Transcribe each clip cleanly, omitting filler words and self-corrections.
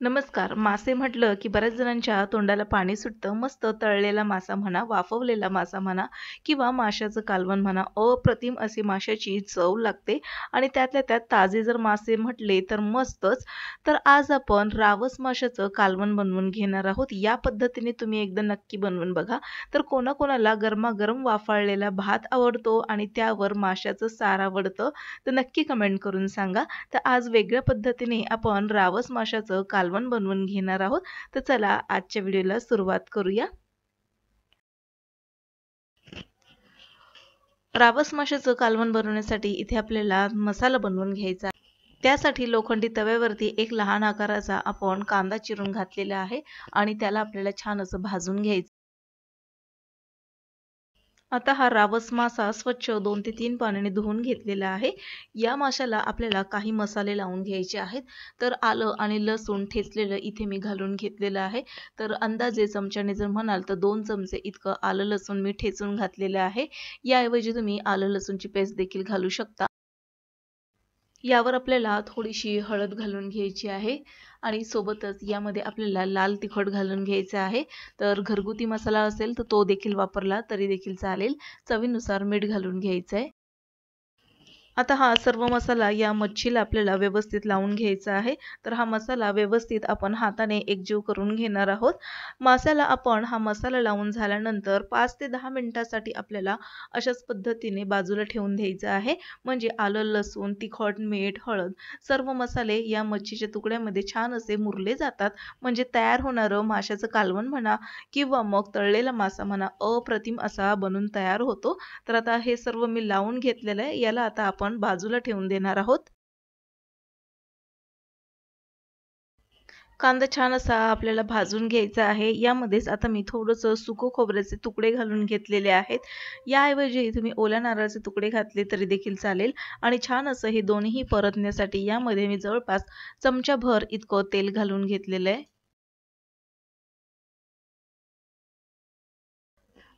नमस्कार. मासे म्हटलं की बऱ्याच जणांच्या तोंडाला पाणी सुटतं. मस्त तळलेला मासा म्हणा, वाफवलेला मासा म्हणा किंवा माशाचं कालवण म्हणा, अप्रतिम अशी माशाची चव लागते आणि त्यातल्या त्यात ताजे जर मासे म्हटले तर मस्तच. तर आज आपण रावस माशाचं कालवण बनवून घेणार आहोत. या पद्धतीने तुम्ही एकदा नक्की बनवून बघा. तर कोणाकोणाला गरमागरम वाफाळलेला भात आवडतो आणि त्यावर माशाचं सार आवडतं, तर नक्की कमेंट करून सांगा. तर आज वेगळ्या पद्धतीने आपण रावस माशाचं कालवण बनवून घेणार आहोत. तर चला आजच्या व्हिडिओला सुरुवात करूया. रावस माशाचं कालवण बनवण्यासाठी इथे आपल्याला मसाला बनवून घ्यायचा आहे. त्यासाठी लोखंडी तव्यावरती एक लहान आकाराचा आपण कांदा चिरून घातलेला आहे आणि त्याला आपल्याला छान असं भाजून घ्यायचं. आता हा रावस मासा स्वच्छ 2 ते 3 पाण्याने धुवून घेतलेला आहे. या माशाला आपल्याला काही मसाले लावून घ्यायचे आहेत. तर आलं आणि लसूण ठेचलेलं इथे मी घालून घेतलेलं आहे. तर अंदाजे चमच्याने जर म्हणाल तर 2 चमचे इतकं आलं लसूण मी ठेचून घातलेलं आहे. याऐवजी तुम्ही आलं लसूणची पेस्ट देखील घालू शकता. यावर आपल्याला थोडीशी हळद घालून घ्यायची आहे आणि सोबतच यामध्ये आपल्याला लाल तिखट घालून घ्यायचं आहे. तर घरगुती मसाला असेल तर तो देखील वापरला तरी देखील चालेल. चवीनुसार मीठ घालून घ्यायचं आहे. आता हा सर्व मसाला या मच्छीला आपल्याला व्यवस्थित लावून घ्यायचा आहे. तर हा मसाला व्यवस्थित आपण हाताने एकजीव करून घेणार आहोत. माशाला आपण हा मसाला लावून झाल्यानंतर 5 ते 10 मिनिटासाठी आपल्याला अशाच पद्धतीने बाजूला ठेवून द्यायचं आहे. म्हणजे आलं, लसूण, तिखट, मीठ, हळद सर्व मसाले या मच्छीच्या तुकड्यामध्ये छान असे मुरले जातात. म्हणजे तयार होणारं माशाचं कालवण म्हणा किंवा मग तळलेला मासा म्हणा अप्रतिम असा बनून तयार होतो. तर आता हे सर्व मी लावून घेतलेलं आहे. याला आता आपण बाजूला ठेवून देणार आहोत. कांदा छान असा आपल्याला भाजून घ्यायचा आहे. यामध्येच आता मी थोडंसं सुकं खोबऱ्याचे तुकडे घालून घेतलेले आहेत. याऐवजी तुम्ही ओल्या नारळाचे तुकडे घातले तरी देखील चालेल आणि छान असं हे दोन्हीही परतण्यासाठी यामध्ये मी जवळपास चमचाभर इतकं तेल घालून घेतलेलं आहे.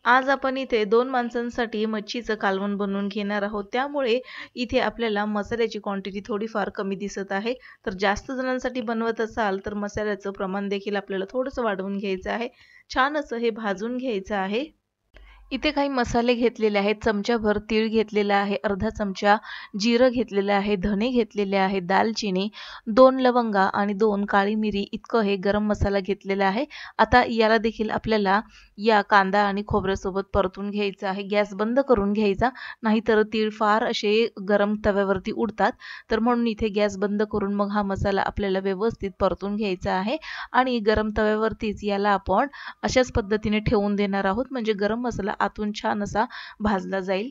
आज आपण इथे 2 माणसांसाठी मच्छीचं कालवण बनवून घेणार आहोत. त्यामुळे इथे आपल्याला मसाल्याची क्वांटिटी थोडीफार कमी दिसत आहे. तर जास्त जणांसाठी बनवत असाल तर मसाल्याचं प्रमाण देखील आपल्याला थोडंसं वाढवून घ्यायचं आहे. छान असं हे भाजून घ्यायचं आहे. इथे काही मसाले घेतलेले आहेत. चमचाभर तीळ घेतलेला आहे, अर्धा चमचा जिरं घेतलेलं आहे, धणे घेतलेले आहे, दालचिनी, 2 लवंगा आणि 2 काळी मिरी इतकं हे गरम मसाला घेतलेला आहे. आता याला देखील आपल्याला या कांदा आणि खोबऱ्यासोबत परतून घ्यायचं आहे. गॅस बंद करून घ्यायचा, नाहीतर तीळ फार असे गरम तव्यावरती उडतात. तर म्हणून इथे गॅस बंद करून मग हा मसाला आपल्याला व्यवस्थित परतून घ्यायचा आहे आणि गरम तव्यावरतीच याला आपण अशाच पद्धतीने ठेवून देणार आहोत. म्हणजे गरम मसाला आतून छान असा भाजला जाईल.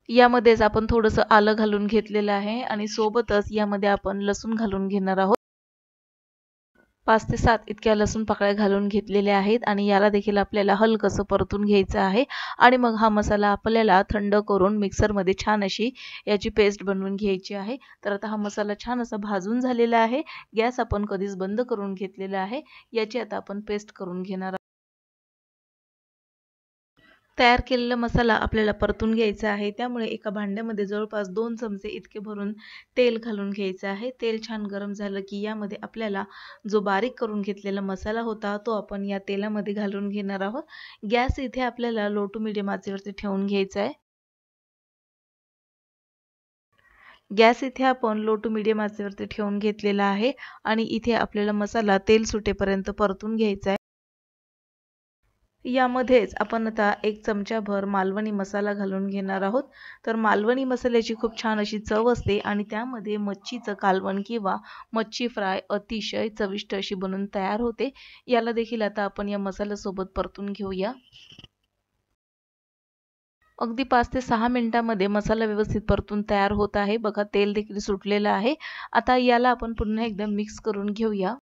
यामध्येच आपण थोडंसं आलं घालून घेतलेलं आहे आणि सोबतच यामध्ये आपण लसूण घालून घेणार आहोत. 5 ते 7 इतक्या लसूण पाकळ्या घालून घेतलेल्या आहेत आणि याला देखील आपल्याला हलकसं परतून घ्यायचं आहे आणि मग हा मसाला आपल्याला थंड करून मिक्सरमध्ये छान अशी याची पेस्ट बनवून घ्यायची आहे. तर आता हा मसाला छान असा भाजून झालेला आहे. गॅस आपण कधीच बंद करून घेतलेला आहे. याची आता आपण पेस्ट करून घेणार. तयार केलेला मसाला आपल्याला परतून घ्यायचा आहे. त्यामुळे एका भांड्यामध्ये जवळपास 2 चमचे इतके भरून तेल घालून घ्यायचं आहे. तेल छान गरम झालं की यामध्ये आपल्याला जो बारीक करून घेतलेला मसाला होता तो आपण या तेलामध्ये घालून घेणार आहोत. गॅस इथे आपल्याला लो टू मीडियम आचेवरती ठेवून घ्यायचा आहे. गॅस इथे आपण लो टू मीडियम आचेवरती ठेवून घेतलेला आहे आणि इथे आपल्याला मसाला तेल सुटेपर्यंत परतून घ्यायचा आहे. यामध्येच आपण आता 1 चमचाभर मालवणी मसाला घालून घेणार आहोत. तर मालवणी मसाल्याची खूप छान अशी चव असते आणि त्यामध्ये मच्छीचं कालवण किंवा मच्छी फ्राय अतिशय चविष्ट अशी बनून तयार होते. याला देखील आता आपण या मसाल्यासोबत परतून घेऊया. अगदी 5 ते 6 मिनिटांमध्ये मसाला व्यवस्थित परतून तयार होत आहे. बघा तेल देखील सुटलेलं आहे. आता याला आपण पुन्हा एकदा मिक्स करून घेऊया.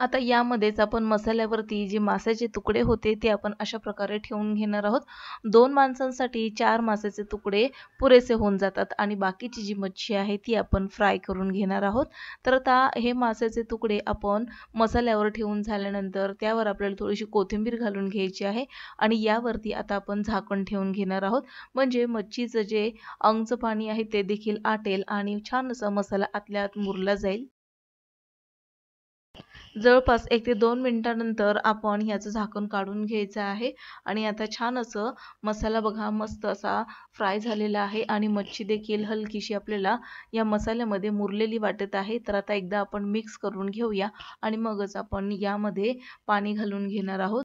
आता यामध्येच आपण मसाल्यावरती जे माशाचे तुकडे होते ते आपण अशा प्रकारे ठेवून घेणार आहोत. 2 माणसांसाठी 4 माशाचे तुकडे पुरेसे होऊन जातात आणि बाकीची जी मच्छी आहे ती आपण फ्राय करून घेणार आहोत. तर आता हे माशाचे तुकडे आपण मसाल्यावर ठेवून झाल्यानंतर त्यावर आपल्याला थोडीशी कोथिंबीर घालून घ्यायची आहे आणि यावरती आता आपण झाकण ठेवून घेणार आहोत. म्हणजे मच्छीचं जे अंगचं पाणी आहे ते देखील आटेल आणि छान असा मसाला आतल्या आत मुरला जाईल. जवळपास 1 ते 2 मिनिटानंतर आपण ह्याचं झाकण काढून घ्यायचं आहे आणि आता छान असं मसाला बघा मस्त असा फ्राय झालेला आहे आणि मच्छी देखील हलकीशी आपल्याला या मसाल्यामध्ये मुरलेली वाटत आहे. तर आता एकदा आपण मिक्स करून घेऊया आणि मगच आपण यामध्ये पाणी घालून घेणार आहोत.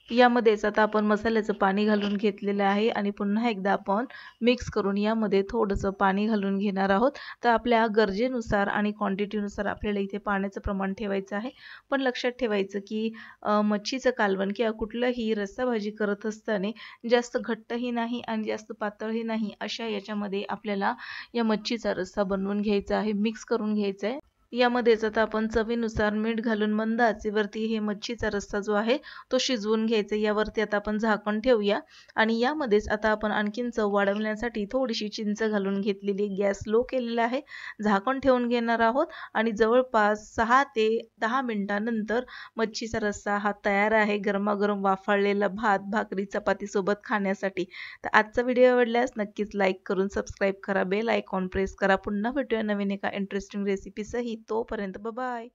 यामध्येच आता आपण मसाल्याचं पाणी घालून घेतलेलं आहे आणि पुन्हा एकदा आपण मिक्स करून यामध्ये थोडंसं पाणी घालून घेणार आहोत. तर आपल्या गरजेनुसार आणि क्वांटिटीनुसार आपल्याला इथे पाण्याचं प्रमाण ठेवायचं आहे. पण लक्षात ठेवायचं की मच्छीचं कालवण किंवा कुठलंही रस्साभाजी करत असताना जास्त घट्टही नाही आणि जास्त पातळही नाही अशा याच्यामध्ये आपल्याला या मच्छीचा रस्सा बनवून घ्यायचा आहे, मिक्स करून घ्यायचा आहे. यामध्येच आता आपण चवीनुसार मीठ घालून मंद आचेवरती हे मच्छीचा रस्सा जो आहे तो शिजवून घ्यायचा. यावरती आता आपण झाकण ठेवूया आणि यामध्येच आता आपण आणखीन चव वाढवण्यासाठी थोडीशी चिंच घालून घेतलेली. गॅस लो केलेला आहे, झाकण ठेवून घेणार आहोत आणि जवळपास 6 ते 10 मिनिटानंतर मच्छीचा रस्सा हा तयार आहे. गरमागरम वाफाळलेला भात, भाकरी, चपाती सोबत खाण्यासाठी. तर आजचा व्हिडिओ आवडल्यास नक्कीच लाईक करून सबस्क्राईब करा, बेल आयकॉन प्रेस करा. पुन्हा भेटूया नवीन एका इंटरेस्टिंग रेसिपी सहित. तोपर्यंत बाय.